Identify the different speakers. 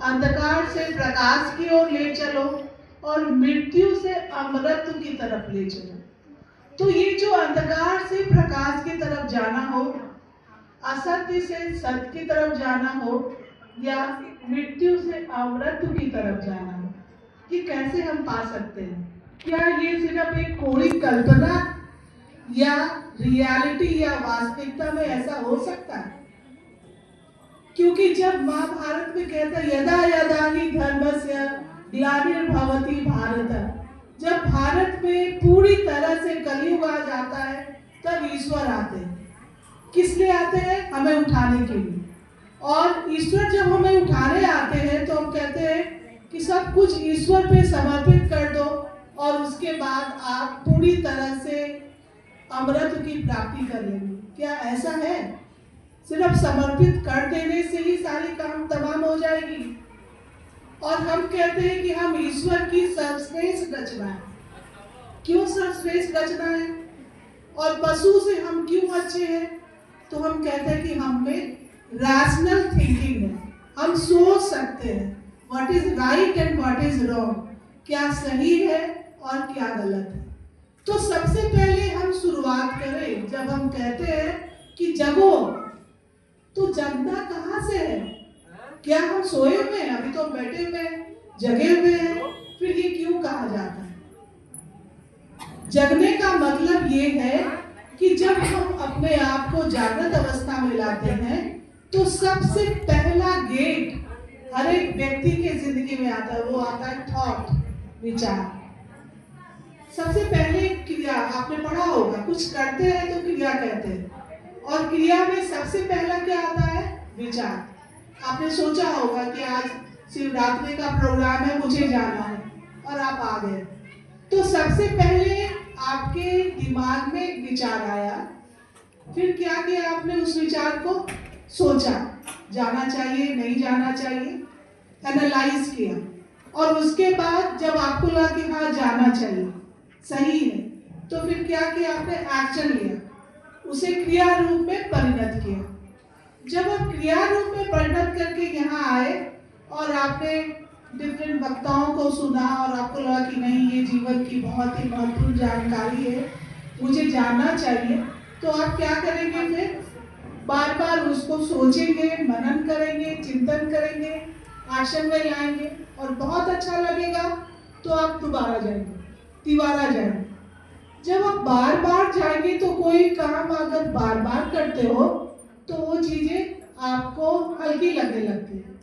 Speaker 1: अंधकार से प्रकाश की ओर ले चलो और मृत्यु से अमृत की तरफ ले चलो। तो ये जो अंधकार से प्रकाश की तरफ जाना हो, असत्य से सत्य की तरफ जाना हो, या मृत्यु से अमृत की तरफ जाना हो, ये कैसे हम पा सकते हैं? क्या ये सिर्फ एक कोई कल्पना या रियलिटी या वास्तविकता में ऐसा हो सकता है? क्योंकि जब महाभारत में कहता है यदा यदा हि धर्मस्य ग्लानिर्भवति भारत, जब भारत में पूरी तरह से कलयुग आ जाता है तब ईश्वर आते हैं। किस लिए आते हैं? हमें उठाने के लिए। और ईश्वर जब हमें उठाने आते हैं तो हम कहते हैं कि सब कुछ ईश्वर पे समर्पित कर दो और उसके बाद आप पूरी तरह से अमृत की प्राप्ति कर लेंगे। क्या ऐसा है? सिर्फ समर्पित कर देने से ही सारी काम तमाम हो जाएगी? और हम कहते हैं कि हम ईश्वर की सर्वश्रेष्ठ रचना है। क्यों सर्वश्रेष्ठ रचना है? और पशु से हम क्यों अच्छे हैं? तो हम कहते हैं कि हम में रैशनल थिंकिंग है, हम सोच सकते हैं what is right and what is wrong, क्या सही है और क्या गलत है। तो सबसे पहले हम शुरुआत करें, जब हम कहते हैं कि जगो, तो जगना कहाँ से है? क्या हम सोए हुए हैं? अभी तो हम बैठे हुए हैं, जगे हुए हैं, फिर ये क्यों कहा जाता है? जगने का मतलब ये है कि जब हम अपने आप को जागृत अवस्था में लाते हैं तो सबसे पहला गेट हर एक व्यक्ति के जिंदगी में आता है, वो आता है थॉट, विचार। सबसे पहले क्रिया, आपने पढ़ा होगा, कुछ करते हैं तो क्रिया कहते हैं, और क्रिया में सबसे पहला क्या आता है? विचार। आपने सोचा होगा कि आज शिवरात्रि का प्रोग्राम है, मुझे जाना है, और आप आ गए। तो सबसे पहले आपके दिमाग में एक विचार आया, फिर क्या किया आपने? उस विचार को सोचा, जाना चाहिए नहीं जाना चाहिए, एनालाइज किया, और उसके बाद जब आपको लगा कि हाँ जाना चाहिए, सही है, तो फिर क्या किया आपने? एक्शन लिया, उसे क्रिया रूप में परिणत किया। जब आप क्रिया रूप में परिणत करके यहाँ आए और आपने डिफरेंट वक्ताओं को सुना और आपको लगा कि नहीं, ये जीवन की बहुत ही महत्वपूर्ण जानकारी है, मुझे जानना चाहिए, तो आप क्या करेंगे? फिर बार बार उसको सोचेंगे, मनन करेंगे, चिंतन करेंगे, एक्शन में लाएंगे, और बहुत अच्छा लगेगा तो आप दोबारा जाएंगे, तिबारा जाएंगे। जब आप बार बार जाएंगे तो कोई काम अगर बार बार करते हो तो वो चीजें आपको हल्की लगने लगती है।